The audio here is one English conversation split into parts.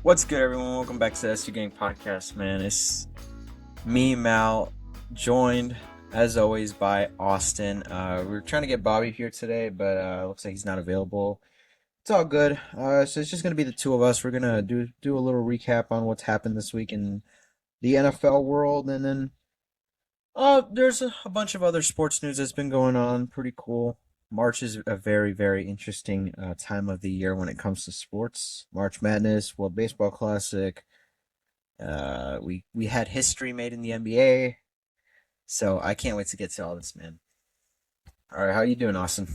What's good, everyone? Welcome back to the SU Gang Podcast, man. It's me, Mal, joined as always by Austin. We're trying to get Bobby here today, but looks like he's not available. It's all good. So it's just gonna be the two of us. We're gonna do a little recap on what's happened this week in the NFL world, and then there's a bunch of other sports news that's been going on. Pretty cool. March is a very, very interesting time of the year when it comes to sports. March Madness, World Baseball Classic. We had history made in the NBA, so I can't wait to get to all this, man. All right, how you doing, Austin?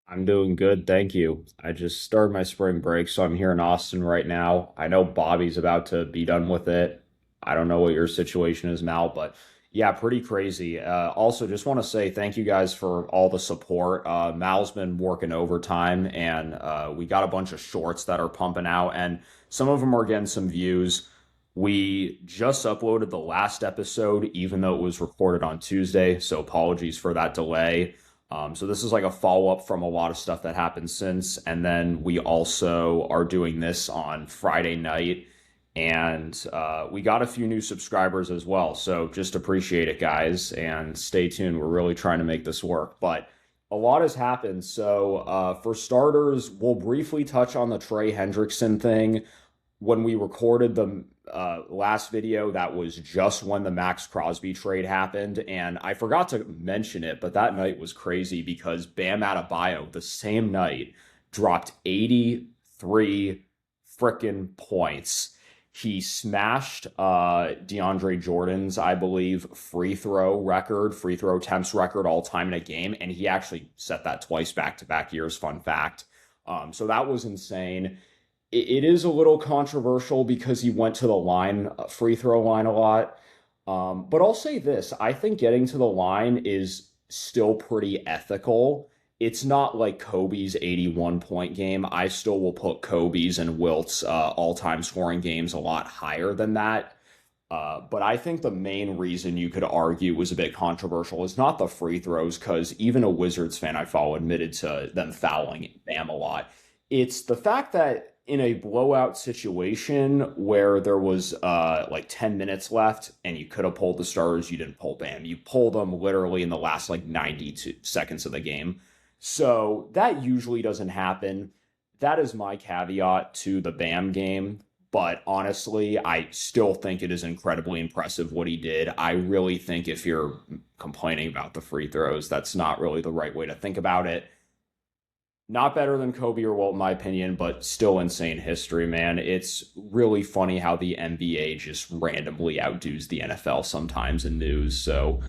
I'm doing good, thank you. I just started my spring break, so I'm here in Austin right now. I know Bobby's about to be done with it. I don't know what your situation is, Mal, but yeah, pretty crazy. Also, just want to say thank you guys for all the support. Mal's been working overtime, and we got a bunch of shorts that are pumping out, and some of them are getting some views. We just uploaded the last episode, even though it was recorded on Tuesday, so apologies for that delay. So this is like a follow up from a lot of stuff that happened since, and then we also are doing this on Friday night, and we got a few new subscribers as well. So just appreciate it, guys, and stay tuned. We're really trying to make this work, but a lot has happened. So for starters, we'll briefly touch on the Trey Hendrickson thing. When we recorded the last video, that was just when the Maxx Crosby trade happened, and I forgot to mention it, but that night was crazy because Bam Adebayo the same night dropped 83 freaking points. He smashed DeAndre Jordan's, I believe, free throw attempts record all time in a game, and he actually set that twice back to back years. Fun fact. So that was insane. It is a little controversial because he went to the line, free throw line a lot. But I'll say this, I think getting to the line is still pretty ethical. It's not like Kobe's 81 point game. I still will put Kobe's and Wilt's all time scoring games a lot higher than that. But I think the main reason you could argue was a bit controversial is not the free throws, because even a Wizards fan I follow admitted to them fouling Bam a lot. It's the fact that in a blowout situation where there was like 10 minutes left and you could have pulled the starters, you didn't pull Bam. You pulled them literally in the last like 92 seconds of the game. So that usually doesn't happen. That is my caveat to the Bam game. But honestly, I still think it is incredibly impressive what he did. I really think if you're complaining about the free throws, that's not really the right way to think about it. Not better than Kobe or Walt, in my opinion, but still insane history, man. It's really funny how the NBA just randomly outdoes the NFL sometimes in news. So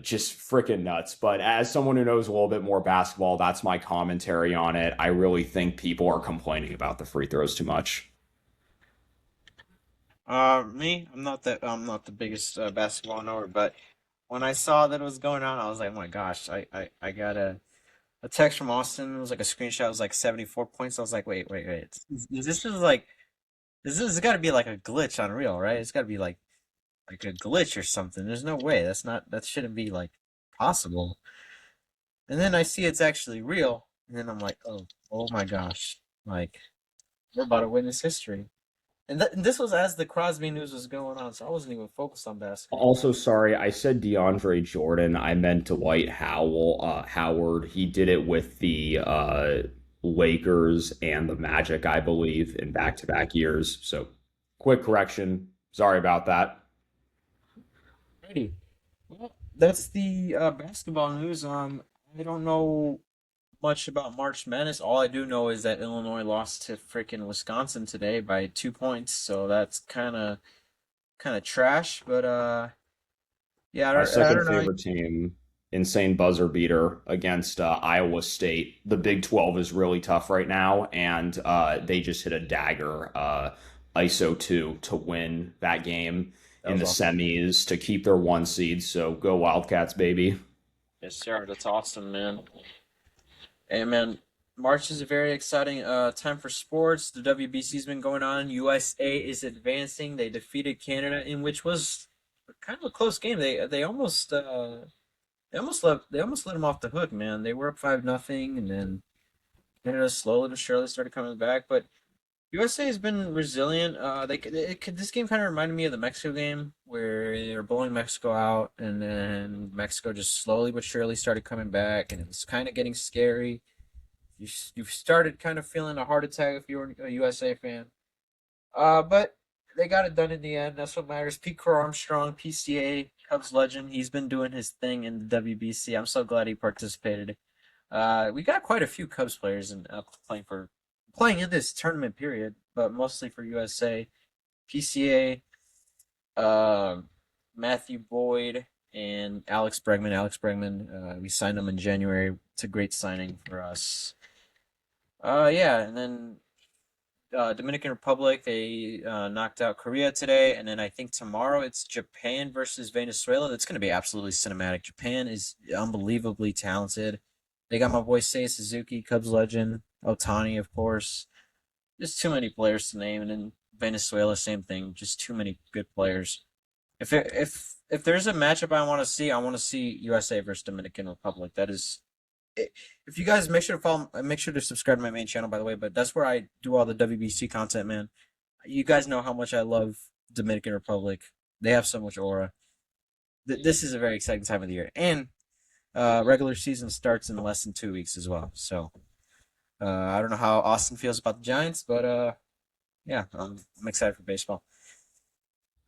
just freaking nuts. But as someone who knows a little bit more basketball, that's my commentary on it. I really think people are complaining about the free throws too much. Me, I'm not the biggest basketball knower, but when I saw that it was going on, I was like, oh my gosh, I got a text from Austin. It was like a screenshot. It was like 74 points. I was like, wait. This is like this has got to be like a glitch on Real, right? It's got to be like a glitch or something. There's no way. That shouldn't be like possible. And then I see it's actually real, and then I'm like, oh my gosh, like we're about to witness history. And this was as the Crosby news was going on, so I wasn't even focused on basketball. Also, sorry, I said DeAndre Jordan. I meant Dwight Howard. He did it with the Lakers and the Magic, I believe, in back-to-back years. So, quick correction. Sorry about that. Alrighty. Well, that's the basketball news. I don't know much about March Madness. All I do know is that Illinois lost to freaking Wisconsin today by 2 points, so that's kind of trash. But yeah, My I second don't know. favorite team, insane buzzer beater against Iowa State. The Big 12 is really tough right now, and they just hit a dagger ISO 2 to win that game That in was the awesome. semis to keep their one seed. So go Wildcats, baby. Yes, sir. That's awesome, man. Hey, man. March is a very exciting time for sports. The WBC's been going on. USA is advancing. They defeated Canada, in which was kind of a close game. They almost let them off the hook, man. They were up 5-0, and then Canada slowly but surely started coming back. But USA has been resilient. This game kind of reminded me of the Mexico game where they were blowing Mexico out, and then Mexico just slowly but surely started coming back, and it was kind of getting scary. You started kind of feeling a heart attack if you were a USA fan. But they got it done in the end. That's what matters. Pete Crow Armstrong, PCA Cubs legend. He's been doing his thing in the WBC. I'm so glad he participated. We got quite a few Cubs players in playing in this tournament period, but mostly for USA. PCA, Matthew Boyd, and Alex Bregman. We signed him in January. It's a great signing for us. Yeah, and then Dominican Republic, they knocked out Korea today, and then I think tomorrow it's Japan versus Venezuela. That's going to be absolutely cinematic. Japan is unbelievably talented. They got my boy Seiya Suzuki, Cubs legend, Otani, of course. Just too many players to name, and then Venezuela, same thing. Just too many good players. If there's a matchup I want to see USA versus Dominican Republic. That is if you guys make sure to subscribe to my main channel, by the way. But that's where I do all the WBC content, man. You guys know how much I love Dominican Republic. They have so much aura. This is a very exciting time of the year, and regular season starts in less than 2 weeks as well. So I don't know how Austin feels about the Giants, but yeah, I'm excited for baseball.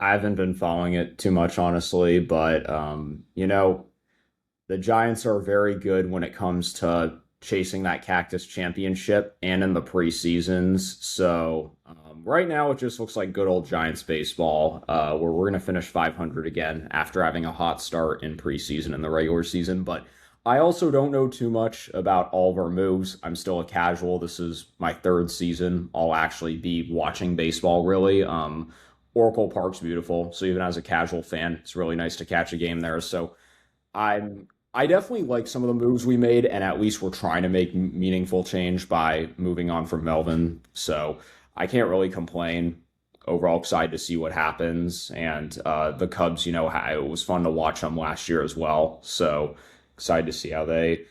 I haven't been following it too much, honestly, but the Giants are very good when it comes to chasing that Cactus Championship and in the preseasons. So right now, it just looks like good old Giants baseball, where we're going to finish 500 again after having a hot start in preseason and the regular season. But I also don't know too much about all of our moves. I'm still a casual. This is my third season. I'll actually be watching baseball, really. Oracle Park's beautiful. So even as a casual fan, it's really nice to catch a game there. So I definitely like some of the moves we made, and at least we're trying to make meaningful change by moving on from Melvin. So I can't really complain. Overall, excited to see what happens, and the Cubs. It was fun to watch them last year as well. So excited to see how they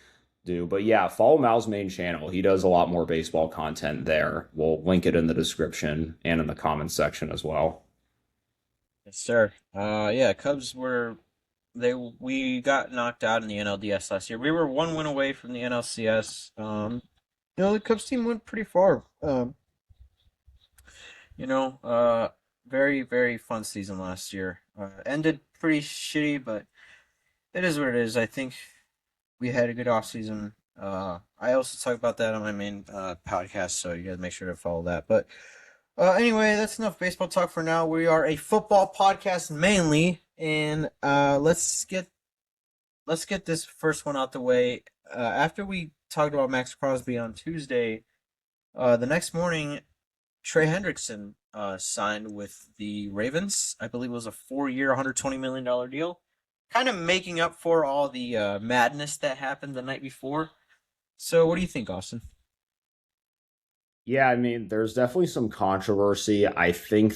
do. But yeah, follow Mal's main channel. He does a lot more baseball content there. We'll link it in the description and in the comments section as well. Yes, sir. Yeah, Cubs were they we got knocked out in the NLDS last year. We were one win away from the NLCS. The Cubs team went pretty far. You know, uh, very very fun season last year. Ended pretty shitty, but it is what it is. I think we had a good off season. I also talk about that on my main podcast, so you guys make sure to follow that. But anyway, that's enough baseball talk for now. We are a football podcast mainly, and let's get this first one out the way. After we talked about Maxx Crosby on Tuesday, the next morning, Trey Hendrickson signed with the Ravens. I believe it was a 4-year, $120 million deal, kind of making up for all the madness that happened the night before. So, what do you think, Austin? Yeah, I mean, there's definitely some controversy. I think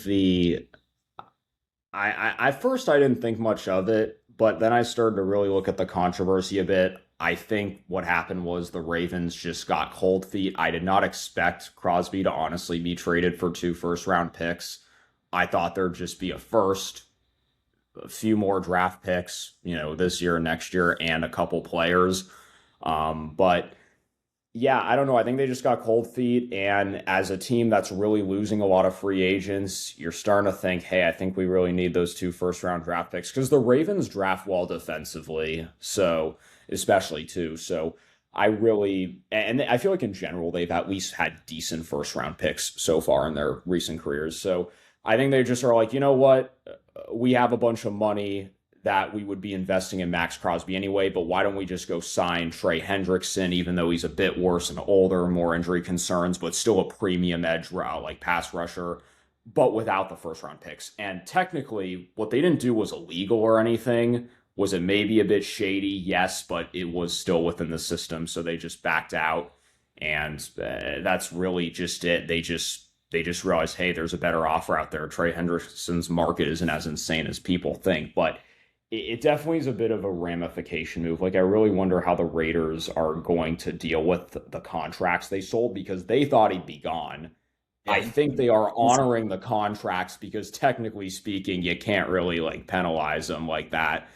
at first I didn't think much of it, but then I started to really look at the controversy a bit. I think what happened was the Ravens just got cold feet. I did not expect Crosby to honestly be traded for two first round picks. I thought there'd just be a first, a few more draft picks, this year, next year, and a couple players. But yeah, I don't know. I think they just got cold feet. And as a team that's really losing a lot of free agents, you're starting to think, hey, I think we really need those two first round draft picks because the Ravens draft well defensively. So, especially too. So, and I feel like in general, they've at least had decent first round picks so far in their recent careers. So, I think they just are like, you know what? We have a bunch of money that we would be investing in Maxx Crosby anyway, but why don't we just go sign Trey Hendrickson, even though he's a bit worse and older, more injury concerns, but still a premium edge route, like pass rusher, but without the first round picks. And technically, what they didn't do was illegal or anything. Was it maybe a bit shady? Yes, but it was still within the system, so they just backed out. And that's really just it. They just realized, hey, there's a better offer out there. Trey Hendrickson's market isn't as insane as people think, but it definitely is a bit of a ramification move. Like, I really wonder how the Raiders are going to deal with the contracts they sold because they thought he'd be gone. Yeah, I think they are he's honoring the contracts because technically speaking, you can't really like penalize them like that.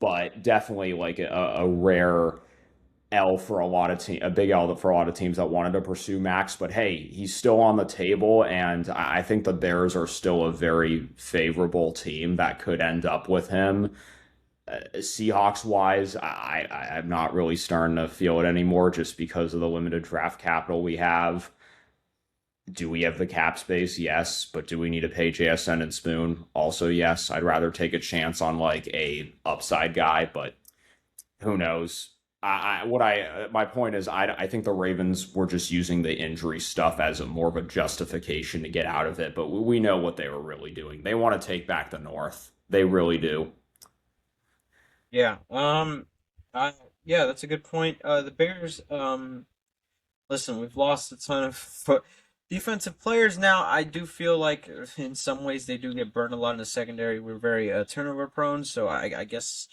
But definitely like a rare L for a big L for a lot of teams that wanted to pursue Max. But hey, he's still on the table, and I think the Bears are still a very favorable team that could end up with him. Seahawks wise, I'm not really starting to feel it anymore just because of the limited draft capital we have. Do we have the cap space? Yes, but do we need to pay JSN and Spoon? Also, yes. I'd rather take a chance on like a upside guy, but who knows? My point is, I think the Ravens were just using the injury stuff as a more of a justification to get out of it, but we know what they were really doing. They want to take back the North. They really do. yeah. I yeah, that's a good point. The Bears. Listen, we've lost a ton of defensive players now. I do feel like in some ways they do get burned a lot in the secondary. We're very turnover prone, so I guess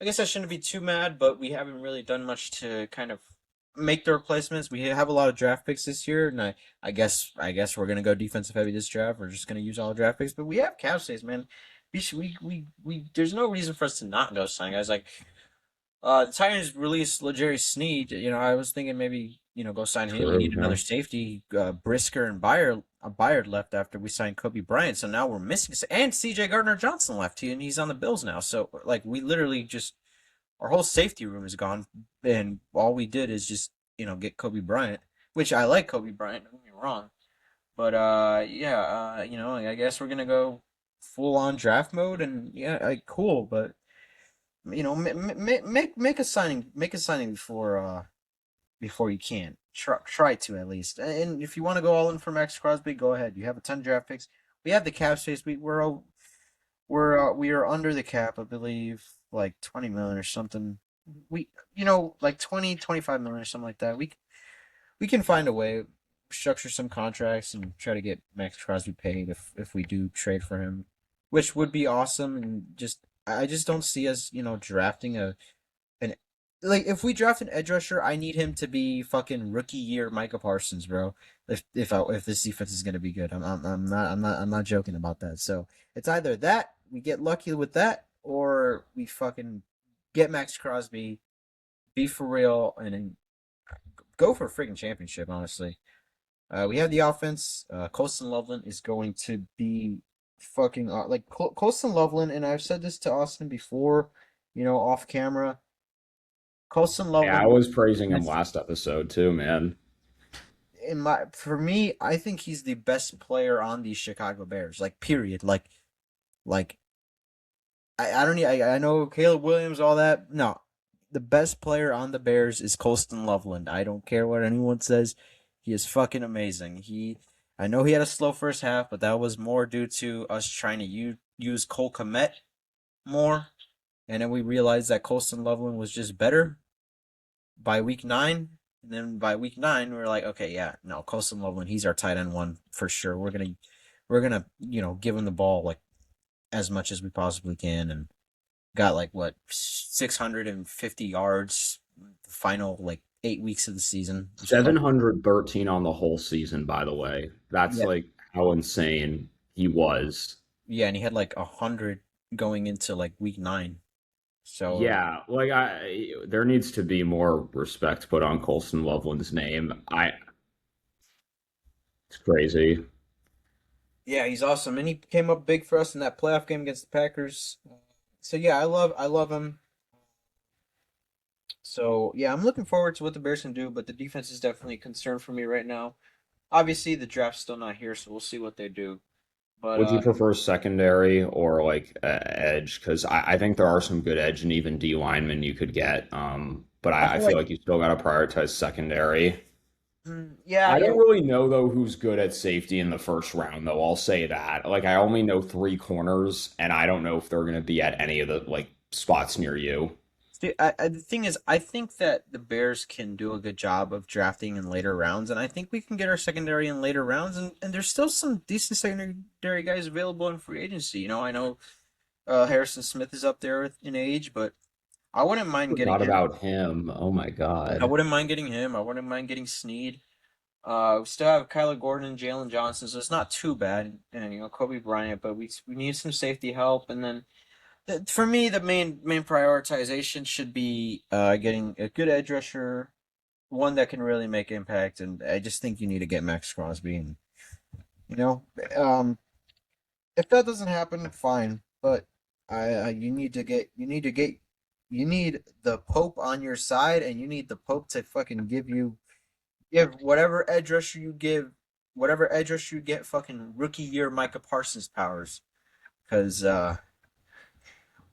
I shouldn't be too mad, but we haven't really done much to kind of make the replacements. We have a lot of draft picks this year, and I guess we're gonna go defensive heavy this draft. We're just gonna use all the draft picks, but we have cap space, man. There's no reason for us to not go sign guys like the Titans released Legere Sneed. I was thinking maybe go sign him. We True, need yeah. another safety. Brisker and Byard left after we signed Kobe Bryant, so now we're missing. And C.J. Gardner Johnson left, and he's on the Bills now. So like we literally just our whole safety room is gone, and all we did is just get Kobe Bryant, which I like Kobe Bryant. Don't get me wrong, but yeah, I guess we're gonna go full on draft mode, and yeah, cool, but make a signing before you can. Try to at least. And if you want to go all in for Maxx Crosby, go ahead. You have a ton of draft picks. We have the cap space. We are under the cap, I believe, like 20 million or something. We like 20 25 million or something like that. We can find a way, structure some contracts and try to get Maxx Crosby paid if we do trade for him, which would be awesome. And I just don't see us drafting an like if we draft an edge rusher, I need him to be fucking rookie year Micah Parsons, bro. If this defense is gonna be good, I'm not joking about that. So it's either that we get lucky with that, or we fucking get Maxx Crosby, be for real, and then go for a freaking championship. Honestly, we have the offense. Colston Loveland is going to be fucking like Colston Loveland, and I've said this to Austin before, off camera. Colston Yeah, I Loveland, was praising him best last episode too, man. for me, I think he's the best player on the Chicago Bears. Like period. Like I don't I know Caleb Williams, all that. No, the best player on the Bears is Colston Loveland. I don't care what anyone says. He is fucking amazing. I know he had a slow first half, but that was more due to us trying to use Cole Kmet more, and then we realized that Colston Loveland was just better by week 9. And then by week 9, we were like, okay, yeah, no, Colston Loveland, he's our tight end one for sure. We're gonna give him the ball like as much as we possibly can, and got like what 650 yards the final like 8 weeks of the season. It was fucking 713 on the whole season, by the way. That's yeah, like how insane he was. yeah, and he had like 100 going into like week 9. So Yeah, like there needs to be more respect put on Colston Loveland's name. It's crazy. yeah, he's awesome, and he came up big for us in that playoff game against the Packers. So yeah, I love him. So yeah, I'm looking forward to what the Bears can do, but the defense is definitely a concern for me right now. Obviously, the draft's still not here, so we'll see what they do. But Would you prefer secondary or like edge? Because I think there are some good edge and even D linemen you could get. But I I feel feel like, like you still got to prioritize secondary. yeah, I yeah, don't really know though who's good at safety in the first round though. I'll say that. Like I only know three corners, and I don't know if they're going to be at any of the like spots near you. see, the thing is, I think that the Bears can do a good job of drafting in later rounds, and I think we can get our secondary in later rounds, and there's still some decent secondary guys available in free agency. I know Harrison Smith is up there in age, but I wouldn't mind getting Forgot him. about him. Oh my I God. wouldn't mind getting him. I wouldn't mind getting Sneed. We still have Kyler Gordon and Jalen Johnson, so it's not too bad. And Kobe Bryant, but we need some safety help. And then for me, the main prioritization should be getting a good edge rusher, one that can really make impact. And I just think you need to get Maxx Crosby. And you know, um, if that doesn't happen, fine. But you need the Pope on your side, and you need the Pope to fucking give whatever edge rusher you get, fucking rookie year Micah Parsons powers, because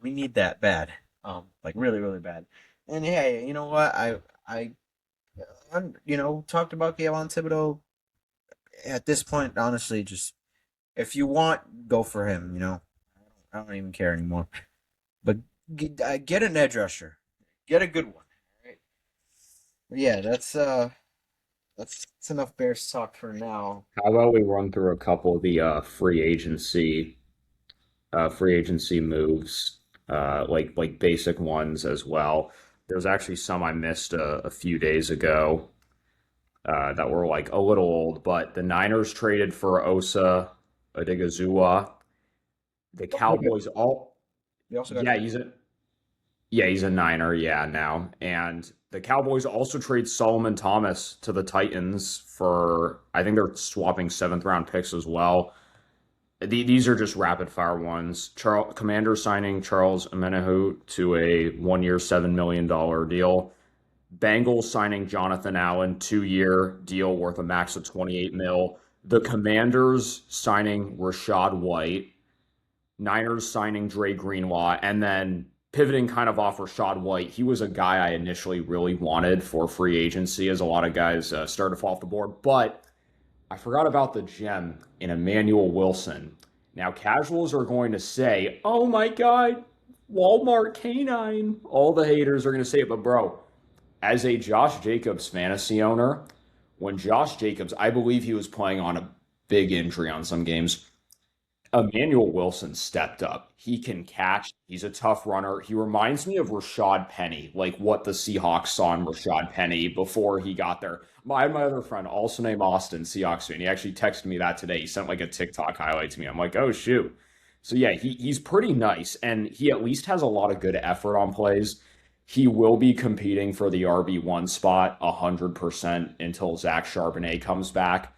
we need that bad, like really really bad. And hey, you know what? Talked about Kayvon Thibodeau. At this point, honestly, just if you want, go for him. I don't even care anymore. But get an edge rusher, get a good one. Right? But yeah, that's enough Bears talk for now. How about we run through a couple of the free agency moves, like basic ones as well. There's actually some I missed a few days ago that were like a little old, but the Niners traded for Osa Odigizua. The Also good. Cowboys all We also got yeah, he's a Niner, yeah, now. And the Cowboys also trade Solomon Thomas to the Titans for I think they're swapping seventh round picks as well. These are just rapid fire ones. Commander signing Charles Omenihu to a 1 year, $7 million deal. Bengals signing Jonathan Allen 2 year deal worth a max of 28 mil. The Commanders signing Rashad White. Niners signing Dre Greenlaw, and then pivoting kind of off Rashad White. He was a guy I initially really wanted for free agency, as a lot of guys started to fall off the board. But I forgot about the gem in Emmanuel Wilson. Now, casuals are going to say, oh my God, Walmart canine. All the haters are going to say it. But, bro, as a Josh Jacobs fantasy owner, when Josh Jacobs, I believe he was playing on a big injury on some games, Emmanuel Wilson stepped up. He can catch. He's a tough runner. He reminds me of Rashad Penny, like what the Seahawks saw in Rashad Penny before he got there. My other friend, also named Austin, Seahawks fan, he actually texted me that today. He sent like a TikTok highlight to me. I'm like, oh shoot. So yeah, he's pretty nice, and he at least has a lot of good effort on plays. He will be competing for the RB1 spot 100% until Zach Charbonnet comes back.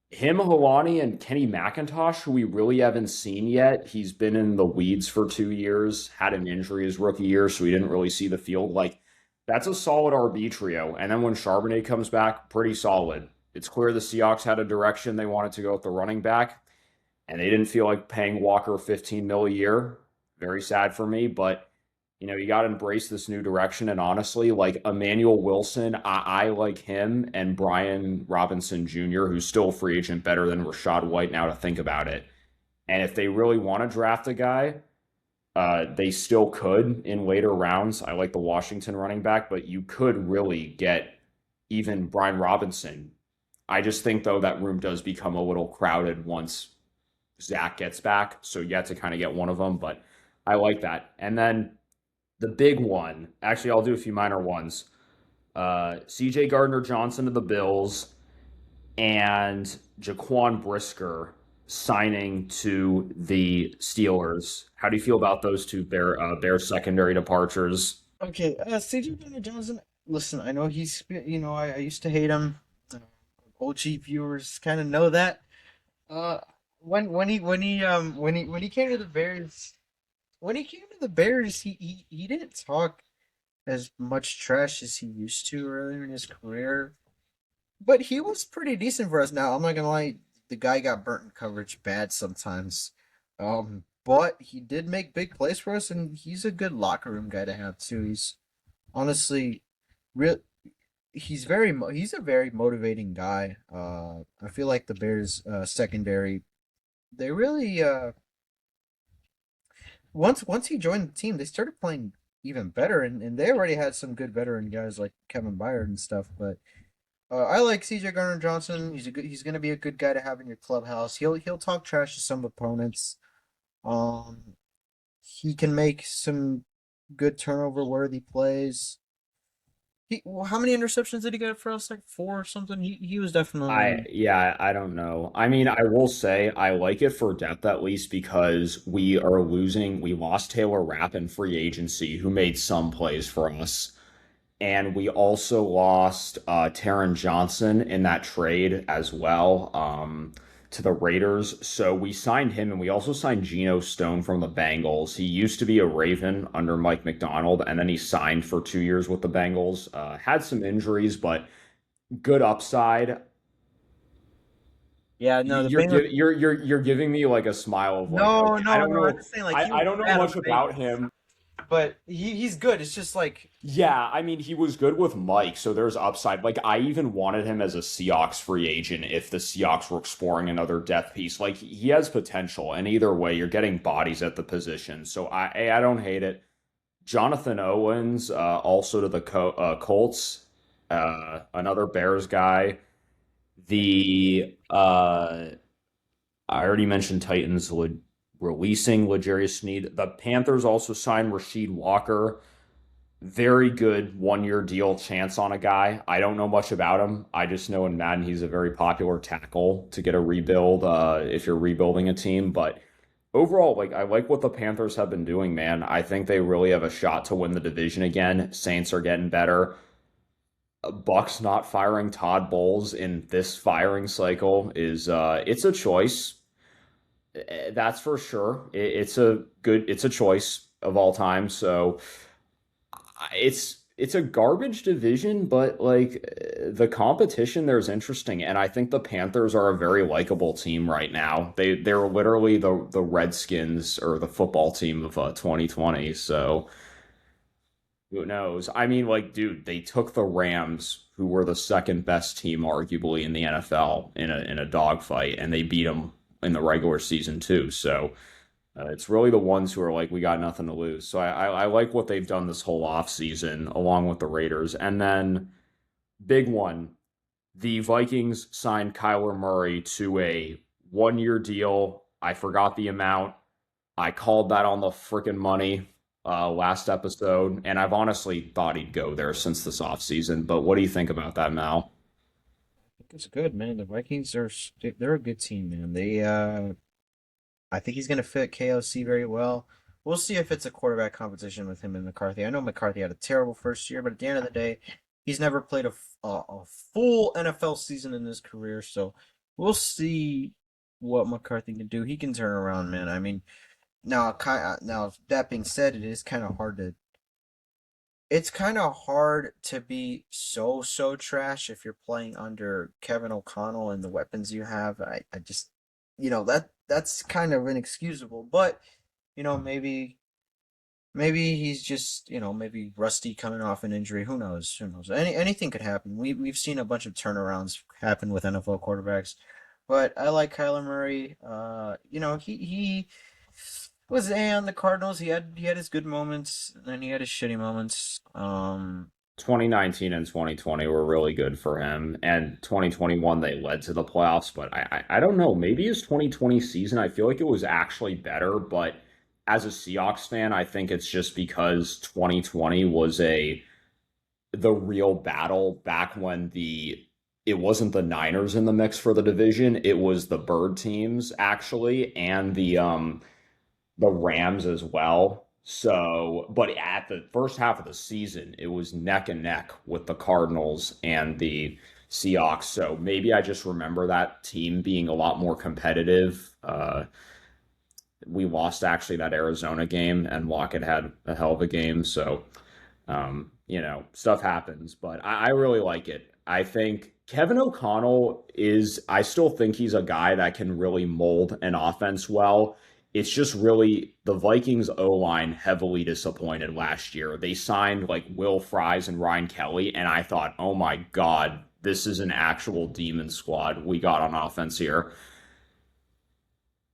Him, Helani, and Kenny McIntosh, who we really haven't seen yet. He's been in the weeds for 2 years, had an injury his rookie year, so we didn't really see the field. Like, that's a solid RB trio. And then when Charbonnet comes back, pretty solid. It's clear the Seahawks had a direction they wanted to go with the running back, and they didn't feel like paying Walker 15 mil a year. Very sad for me, but you got to embrace this new direction. And honestly, like Emmanuel Wilson, I like him, and Brian Robinson Jr., who's still a free agent, better than Rashad White now to think about it. And if they really want to draft a guy, they still could in later rounds. I like the Washington running back, but you could really get even Brian Robinson. I just think, though, that room does become a little crowded once Zach gets back. So you have to kind of get one of them, but I like that. And then the big one, actually, I'll do a few minor ones. CJ Gardner Johnson to the Bills and Jaquan Brisker signing to the Steelers. How do you feel about those two Bear secondary departures? Okay, CJ Johnson. Listen, I know I used to hate him. Uh, OG viewers kind of know that. Uh, when he came to the Bears, he didn't talk as much trash as he used to earlier in his career. But he was pretty decent for us now. I'm not gonna lie, the guy got burnt in coverage bad sometimes. But he did make big plays for us, and he's a good locker room guy to have too. He's honestly real. He's a very motivating guy. I feel like the Bears secondary, they really once he joined the team, they started playing even better, and they already had some good veteran guys like Kevin Byard and stuff. But I like C.J. Garner Johnson. He's gonna be a good guy to have in your clubhouse. He'll talk trash to some opponents. Um, he can make some good turnover worthy plays. Well, how many interceptions did he get for us? Like four or something. He was definitely. I don't know. I mean, I will say I like it for depth at least because we lost Taylor Rapp in free agency, who made some plays for us. And we also lost Taron Johnson in that trade as well, to the Raiders. So we signed him, and we also signed Geno Stone from the Bengals. He used to be a Raven under Mike McDonald, and then he signed for 2 years with the Bengals. Had some injuries, but good upside. Yeah, no, the Bengals. You're giving me like a smile of like, No, okay, no, no. I'm just saying, like, he I was don't know bad on much the about Bengals, him. but he's good. It's just like, Yeah, I mean, he was good with Mike, so there's upside. Like, I even wanted him as a Seahawks free agent if the Seahawks were exploring another depth piece. Like, he has potential, and either way, you're getting bodies at the position. So I don't hate it. Jonathan Owens, also to the Colts, another Bears guy. The I already mentioned Titans releasing L'Jarius Sneed. The Panthers also signed Rasheed Walker. Very good 1 year deal chance on a guy. I don't know much about him. I just know in Madden he's a very popular tackle to get a rebuild if you're rebuilding a team. But overall, like I like what the Panthers have been doing, man. I think they really have a shot to win the division again. Saints are getting better. Bucks not firing Todd Bowles in this firing cycle is it's a choice. That's for sure. It's a choice of all time. So it's a garbage division, but like the competition there is interesting, and I think the Panthers are a very likable team right now. They're literally the Redskins or the football team of 2020. So who knows? I mean, like, dude, they took the Rams, who were the second best team arguably in the NFL, in a dogfight, and they beat them in the regular season too. So it's really the ones who are like, we got nothing to lose. So I like what they've done this whole offseason along with the Raiders. And then, big one, the Vikings signed Kyler Murray to a 1 year deal. I forgot the amount. I called that on the freaking money last episode. And I've honestly thought he'd go there since this offseason. But what do you think about that, Mal? it's good, man. The Vikings they're a good team, man. I think he's gonna fit KOC very well. We'll see if it's a quarterback competition with him and McCarthy. I know McCarthy had a terrible first year, but at the end of the day, he's never played a full NFL season in his career. So we'll see what McCarthy can do. He can turn around, man. I mean, now that being said, it's kind of hard to be so trash if you're playing under Kevin O'Connell and the weapons you have. I just that's kind of inexcusable. But maybe he's just maybe rusty coming off an injury. Who knows? Who knows? Anything could happen. We've seen a bunch of turnarounds happen with NFL quarterbacks. But I like Kyler Murray. He was on the Cardinals. He had his good moments, and then he had his shitty moments. 2019 and 2020 were really good for him, and 2021 they led to the playoffs. But I don't know. Maybe his 2020 season, I feel like it was actually better. But as a Seahawks fan, I think it's just because 2020 was the real battle back when it wasn't the Niners in the mix for the division. It was the Bird teams actually, and the Rams as well. So, but at the first half of the season, it was neck and neck with the Cardinals and the Seahawks. So maybe I just remember that team being a lot more competitive. We lost actually that Arizona game, and Lockett had a hell of a game. So, stuff happens, but I really like it. I think Kevin O'Connell I still think he's a guy that can really mold an offense well. It's just really the Vikings O line heavily disappointed last year. They signed like Will Fries and Ryan Kelly, and I thought, oh my God, this is an actual demon squad we got on offense here.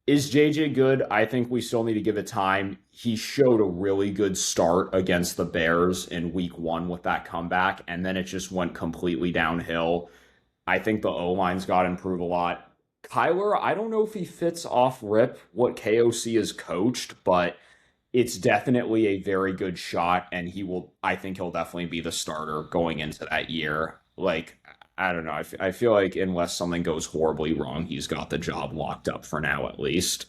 Is JJ good? I think we still need to give it time. He showed a really good start against the Bears in week one with that comeback, and then it just went completely downhill. I think the O line's got to improve a lot. Kyler, I don't know if he fits off rip what KOC has coached, but it's definitely a very good shot, and I think he'll definitely be the starter going into that year. Like, I don't know. I feel like unless something goes horribly wrong, he's got the job locked up for now, at least.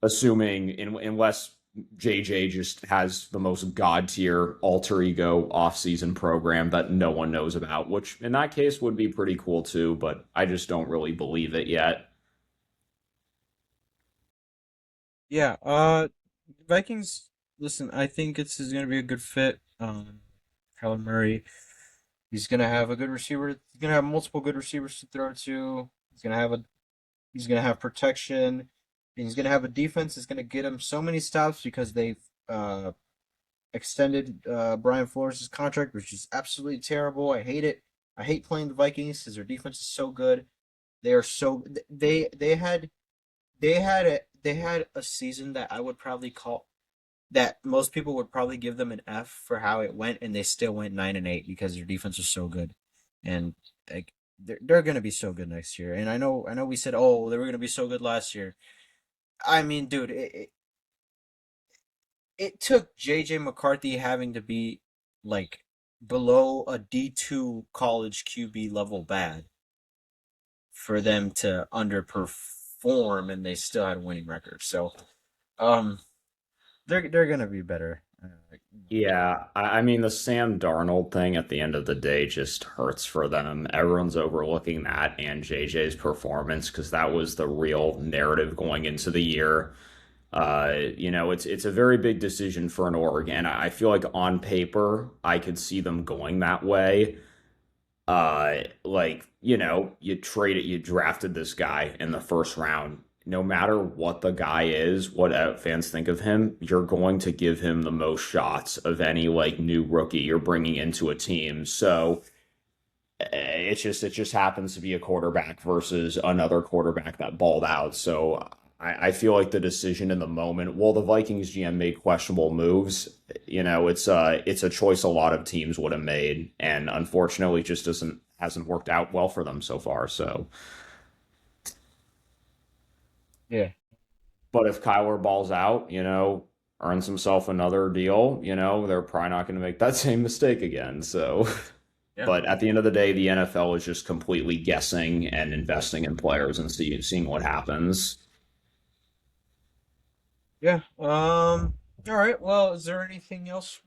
Unless JJ just has the most god tier alter ego off-season program that no one knows about, which in that case would be pretty cool too, but I just don't really believe it yet. Yeah, Vikings, listen, I think it's is gonna be a good fit. Kyler Murray, he's gonna have a good receiver. He's gonna have multiple good receivers to throw to. He's gonna have protection, and he's gonna have a defense that's gonna get him so many stops because they've extended Brian Flores' contract, which is absolutely terrible. I hate it. I hate playing the Vikings because their defense is so good. They are so they had a season that I would probably call that most people would probably give them an F for how it went, and they still went 9-8 because their defense was so good, and like they're gonna be so good next year. And I know we said, oh, they were gonna be so good last year. I mean, dude, it took JJ McCarthy having to be like below a D2 college QB level bad for them to underperform, and they still had a winning record. So, um, they're gonna be better. Yeah, I mean, the Sam Darnold thing at the end of the day just hurts for them. Everyone's overlooking that and JJ's performance because that was the real narrative going into the year. It's a very big decision for an org, and I feel like on paper I could see them going that way. You traded, you drafted this guy in the first round. No matter what the guy is, what fans think of him, you're going to give him the most shots of any like new rookie you're bringing into a team. So it just happens to be a quarterback versus another quarterback that balled out. So I feel like the decision in the moment, well, the Vikings GM made questionable moves. It's a choice a lot of teams would have made, and unfortunately, just doesn't hasn't worked out well for them so far. So, Yeah, but if Kyler balls out, earns himself another deal, they're probably not going to make that same mistake again. So. yeah, But at the end of the day, the NFL is just completely guessing and investing in players and seeing what happens. yeah. All right. Well, is there anything else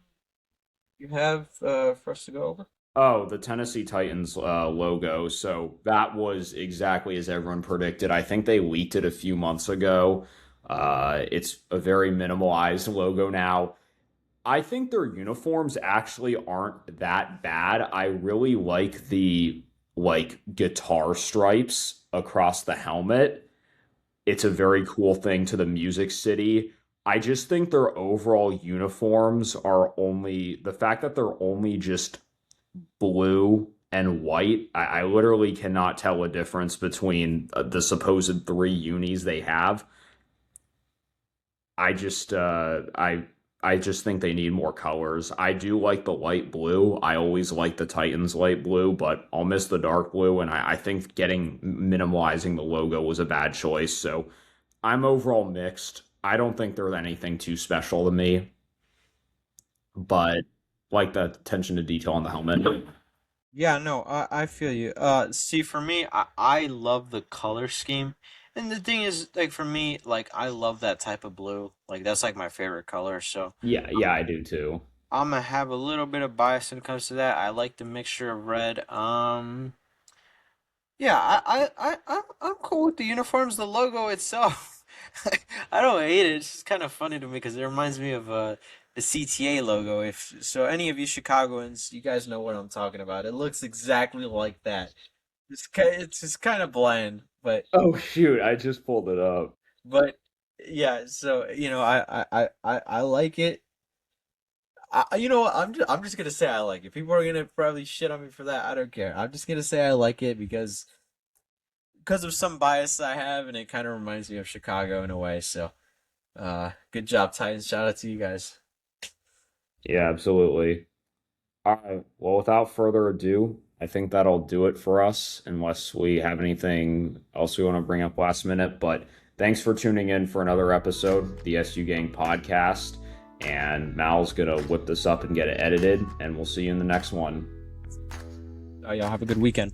you have for us to go over? Oh, the Tennessee Titans logo. So that was exactly as everyone predicted. I think they leaked it a few months ago. It's a very minimalized logo now. I think their uniforms actually aren't that bad. I really like the guitar stripes across the helmet. It's a very cool thing to the Music City. I just think their overall uniforms are only the fact that they're only just blue and white. I literally cannot tell a difference between the supposed three unis they have. I just I just think they need more colors. I do like the light blue. I always like the Titans light blue, but I'll miss the dark blue. And I think minimalizing the logo was a bad choice. So I'm overall mixed. I don't think they're anything too special to me, but like the attention to detail on the helmet. Yeah, no, I feel you. See, for me, I love the color scheme. And the thing is, like, for me, like, I love that type of blue. Like, that's, like, my favorite color. So, Yeah, yeah, I do too. I'm gonna have a little bit of bias when it comes to that. I like the mixture of red. Yeah, I'm cool with the uniforms, the logo itself. I don't hate it. It's just kind of funny to me because it reminds me of the CTA logo. If so, any of you Chicagoans, you guys know what I'm talking about. It looks exactly like that. It's just kind of bland, Oh shoot, I just pulled it up. but yeah. So I like it. You know what? I'm just gonna say I like it. People are gonna probably shit on me for that. I don't care. I'm just gonna say I like it because of some bias I have, and it kind of reminds me of Chicago in a way. So, good job, Titans. Shout out to you guys. Yeah, absolutely. All right. Well, without further ado, I think that'll do it for us, unless we have anything else we want to bring up last minute. But Thanks for tuning in for another episode of the SU Gang podcast. And Mal's going to whip this up and get it edited, and we'll see you in the next one. Y'all have a good weekend.